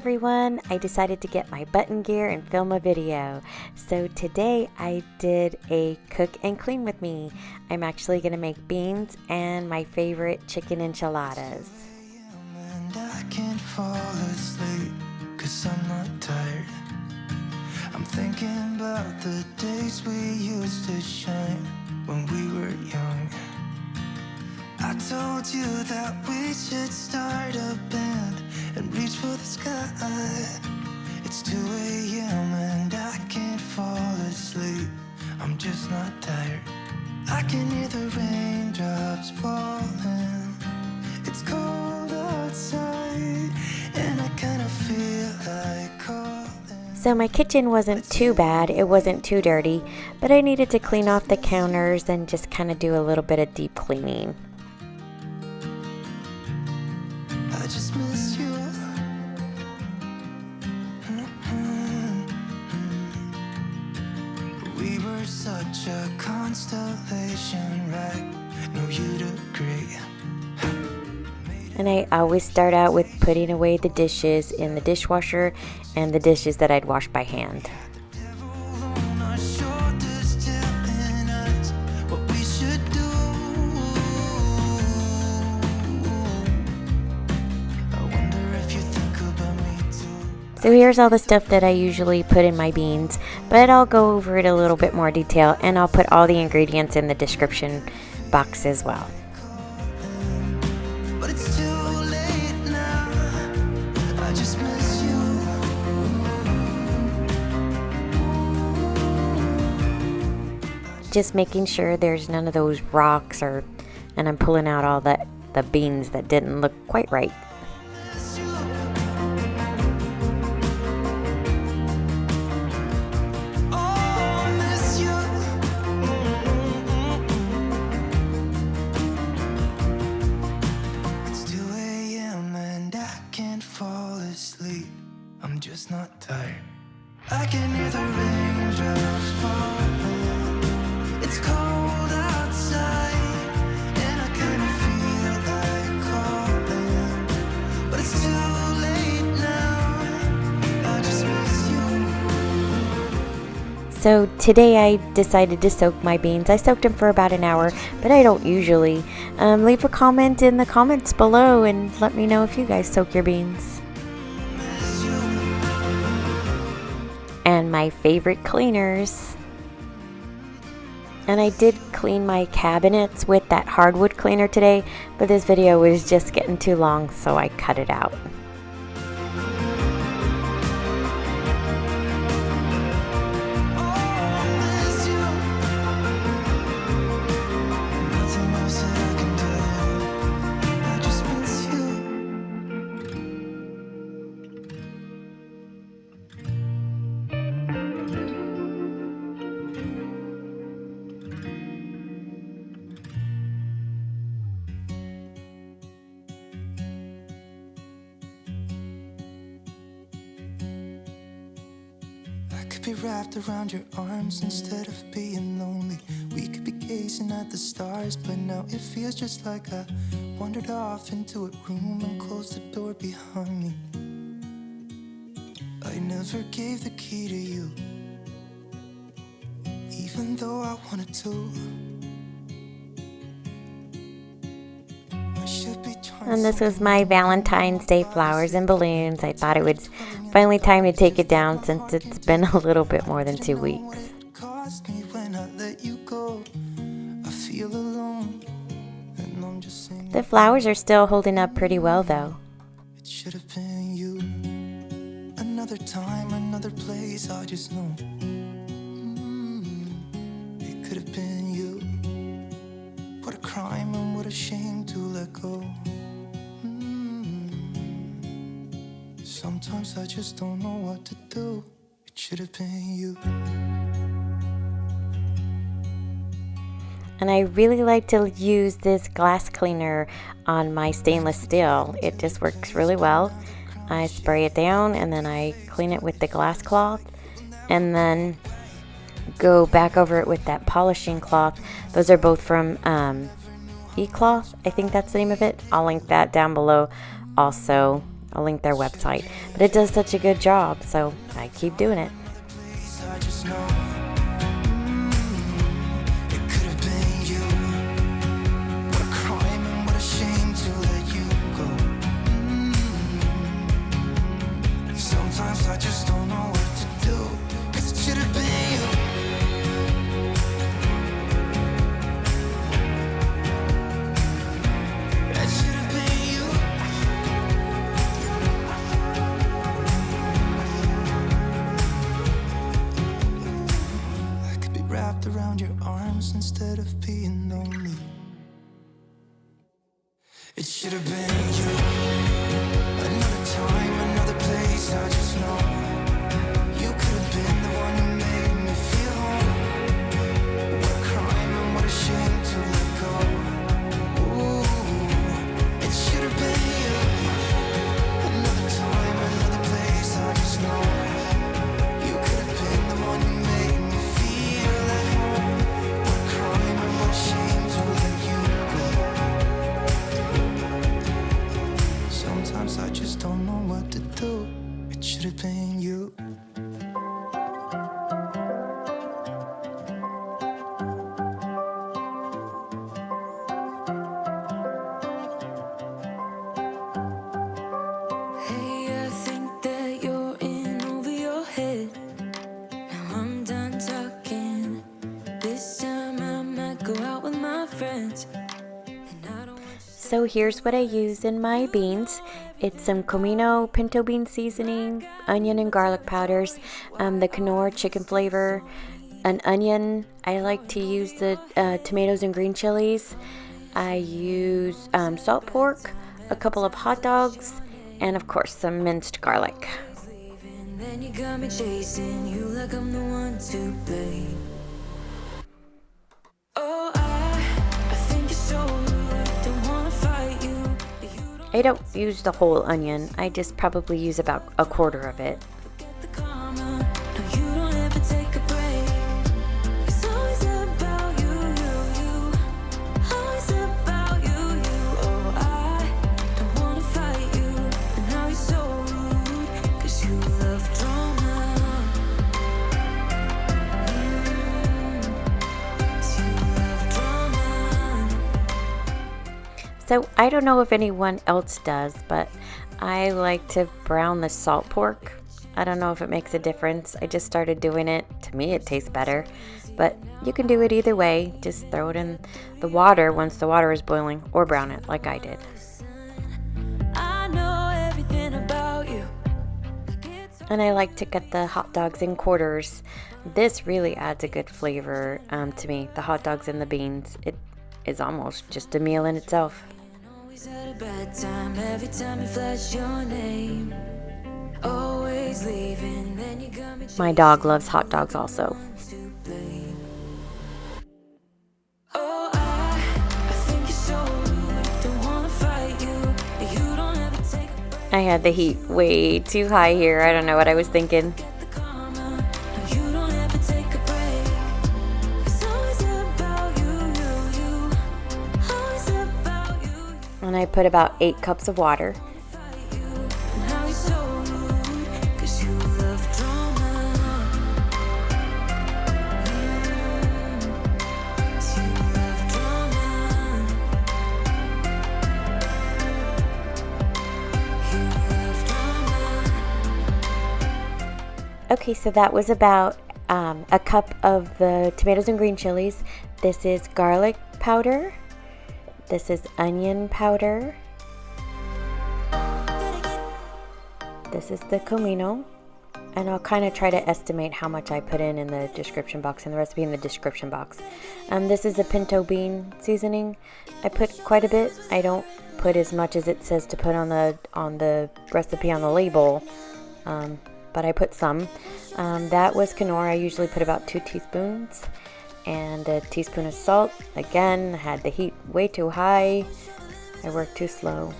everyone, I decided to get my button gear and film a video. So today I did a cook and clean with me. I'm actually going to make beans and my favorite chicken enchiladas. And I can't fall asleep, 'cause I'm not tired. I'm thinking about the days we used to shine when we were young. I told you that we should start a band and reach for the sky. It's 2 a.m. and I can't fall asleep. I'm just not tired. I can hear the raindrops falling. It's cold outside and I kind of feel like calling. So my kitchen wasn't too bad, it wasn't too dirty, but I needed to clean off the counters and just kind of do a little bit of deep cleaning. I just miss you. We were such a constellation, right? No, you'd agree. And I always start out with putting away the dishes in the dishwasher and the dishes that I'd wash by hand. So here's all the stuff that I usually put in my beans, but I'll go over it a little bit more detail and I'll put all the ingredients in the description box as well. Just making sure there's none of those rocks and I'm pulling out all the beans that didn't look quite right. I'm just not tired. I can hear the raindrops falling. It's cold outside and I kind of feel like calling, but it's too late now. I just miss you. So today I decided to soak my beans. I soaked them for about an hour, but I don't usually. Leave a comment in the comments below and let me know if you guys soak your beans. And my favorite cleaners. And I did clean my cabinets with that hardwood cleaner today, but this video was just getting too long, so I cut it out. Be wrapped around your arms instead of being lonely. We could be gazing at the stars, but now it feels just like I wandered off into a room and closed the door behind me. I never gave the key to you, even though I wanted to. And this was my Valentine's Day flowers and balloons. I thought it was finally time to take it down since it's been a little bit more than 2 weeks. The flowers are still holding up pretty well though. It should have been you. Another time, another place, I just know. It could have been you. What a crime and what a shame to let go. Sometimes I just don't know what to do. It should have been you. And I really like to use this glass cleaner on my stainless steel. It just works really well. I spray it down and then I clean it with the glass cloth and then go back over it with that polishing cloth. Those are both from E-Cloth, I think that's the name of it. I'll link that down below also. I'll link their website. But it does such a good job, so I keep doing it. I just know it could have been you. What a crime and what a shame to let you go. Sometimes I just don't know what to do, 'cause it should have been you. That should have been you. I could be wrapped around your arms instead of being lonely. It should have been you. Another time, another place, I just know you could have been the one who made me feel home. What a crime and what a shame to let go. Ooh, it should have been you. Another time, another place, I just know you could have been the one who made me feel at home. What a crime and what a shame to let you go. Sometimes I just don't know what to do. It should have been you. Hey, I think that you're in over your head. Now I'm done talking. This time I might go out with my friends. And I don't want So here's what I use in my beans. It's some comino pinto bean seasoning, onion and garlic powders, the knor chicken flavor, an onion. I like to use the tomatoes and green chilies. I use salt pork, a couple of hot dogs, and of course some minced garlic. leaving, then you got me chasing you like I'm the one to blame. Oh, I think you're so rude. Don't wanna fight you, but you don't I don't use the whole onion. I just probably use about a quarter of it. get the karma. No, you don't ever take a break. It's always about you, you. Always about you. Oh, I don't wanna fight you, but now you're so rude, 'cause you love drama. 'Cause you love drama. So I don't know if anyone else does, but I like to brown the salt pork. I don't know if it makes a difference. I just started doing it. To me, it tastes better, but you can do it either way. Just throw it in the water once the water is boiling, or brown it like I did. I know everything about you. And I like to cut the hot dogs in quarters. This really adds a good flavor to me. The hot dogs and the beans. It is almost just a meal in itself. Always had a bad time every time you flash your name. Always leaving, then you got me My dog loves hot dogs also. to blame. Oh, I think you're so rude. Don't wanna fight you, but you don't ever take a break. I had the heat way too high here. I don't know what I was thinking. Get the karma. No, you don't ever take a break. It's always about you. Always about you. And I put about 8 cups of water. Fight you. Now you're so rude, 'cause you love drama. 'Cause you love drama. You love drama. Okay, so that was about a cup of the tomatoes and green chilies. This is garlic powder. This is onion powder. This is the comino. And I'll kind of try to estimate how much I put in the description box, and the recipe in the description box. This is a pinto bean seasoning. I put quite a bit. I don't put as much as it says to put on the recipe on the label, but I put some. That was knor. I usually put about 2 teaspoons. And a teaspoon of salt. Again, I had the heat way too high. I worked too slow.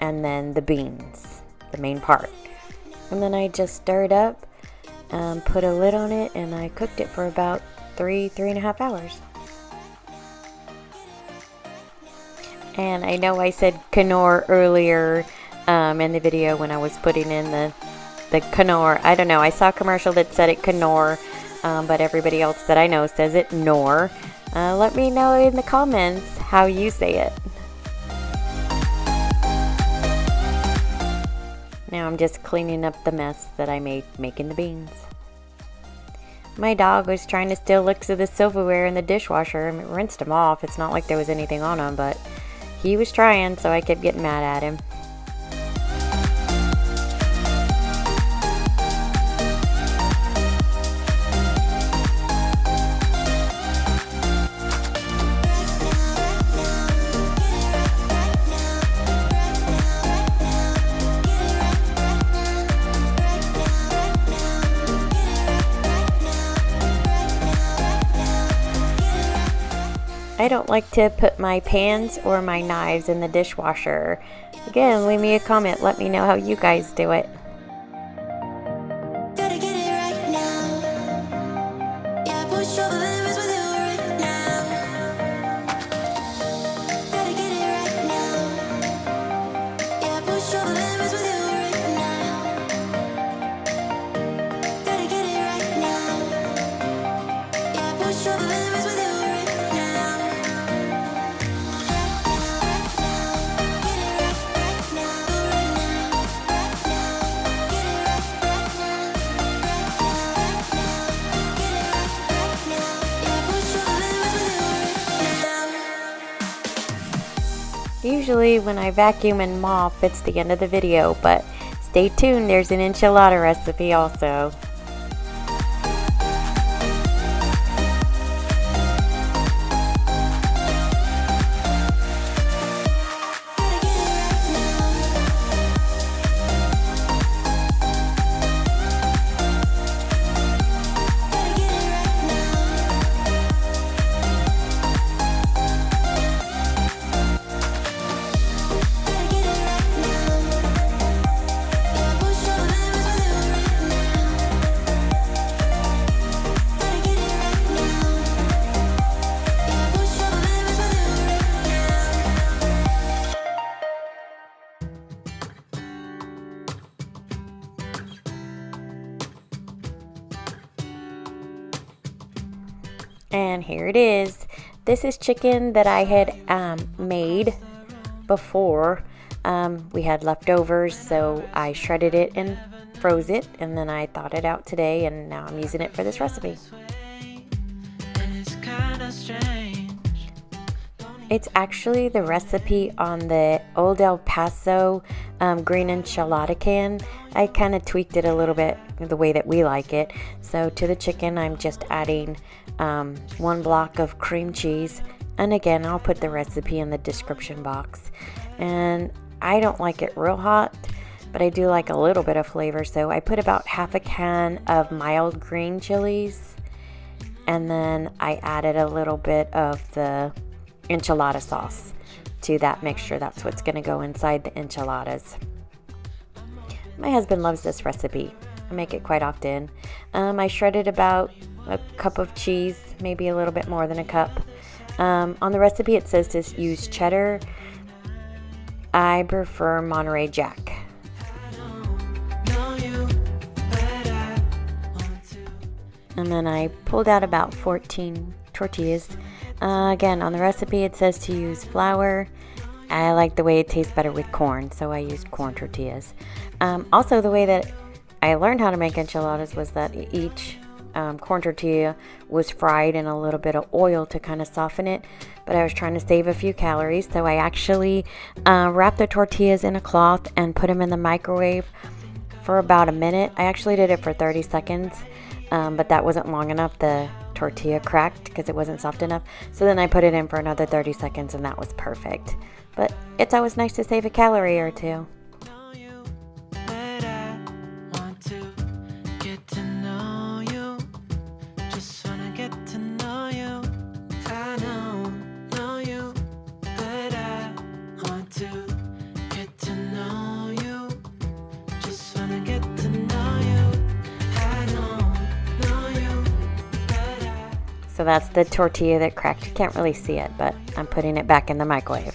And then the beans, the main part. And then I just stirred up, put a lid on it, and I cooked it for about 3.5 hours. And I know I said knor earlier, in the video when I was putting in the knor. I don't know. I saw a commercial that said it knor, but everybody else that I know says it knor. Let me know in the comments how you say it. Now I'm just cleaning up the mess that I made making the beans. My dog was trying to steal licks of the silverware in the dishwasher and rinsed them off. It's not like there was anything on them, but he was trying, so I kept getting mad at him. I don't like to put my pans or my knives in the dishwasher. Again, leave me a comment. Let me know how you guys do it. Usually when I vacuum and mop, it's the end of the video, but stay tuned, there's an enchilada recipe also. And here it is. This is chicken that I had made before. We had leftovers, so I shredded it and froze it, and then I thawed it out today, and now I'm using it for this recipe. It's actually the recipe on the Old El Paso green enchilada can. I kind of tweaked it a little bit the way that we like it. So to the chicken, I'm just adding 1 block of cream cheese. And again, I'll put the recipe in the description box. And I don't like it real hot, but I do like a little bit of flavor. So I put about half a can of mild green chilies. And then I added a little bit of the enchilada sauce to that mixture. That's what's going to go inside the enchiladas. My husband loves this recipe. I make it quite often. I shredded about a cup of cheese, maybe a little bit more than a cup. On the recipe it says to use cheddar. I prefer Monterey Jack. And then I pulled out about 14 tortillas. Again, on the recipe it says to use flour. I like the way it tastes better with corn, so I used corn tortillas. Also, the way that I learned how to make enchiladas was that each corn tortilla was fried in a little bit of oil to kind of soften it, but I was trying to save a few calories, so I actually wrapped the tortillas in a cloth and put them in the microwave for about a minute. I actually did it for 30 seconds, but that wasn't long enough. The tortilla cracked because it wasn't soft enough, so then I put it in for another 30 seconds and that was perfect. But it's always nice to save a calorie or two. So that's the tortilla that cracked. You can't really see it, but I'm putting it back in the microwave.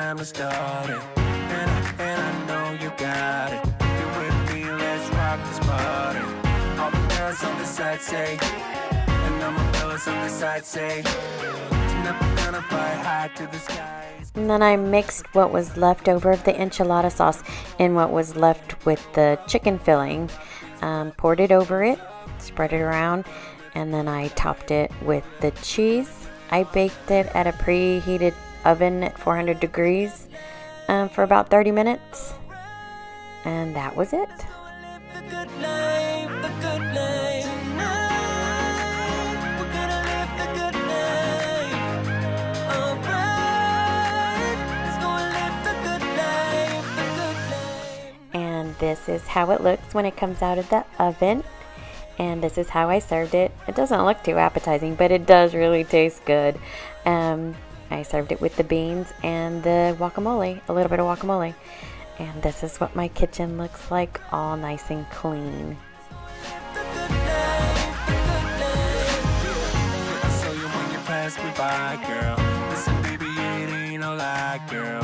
time to start it. And I know you got it. You're with me, let's rock this party. All the girls on the side say, and all my fellas on the side say, tonight we're gonna fly high to the skies. And then I mixed what was left over of the enchilada sauce and what was left with the chicken filling. Poured it over it, spread it around, and then I topped it with the cheese. I baked it at a preheated oven at 400 degrees for about 30 minutes. And that was it. And this is how it looks when it comes out of the oven. And this is how I served it. It doesn't look too appetizing, but it does really taste good. I served it with the beans and the guacamole, a little bit of guacamole. And this is what my kitchen looks like, all nice and clean. I saw you when you passed me by, girl. Listen, baby, it ain't no lie, girl.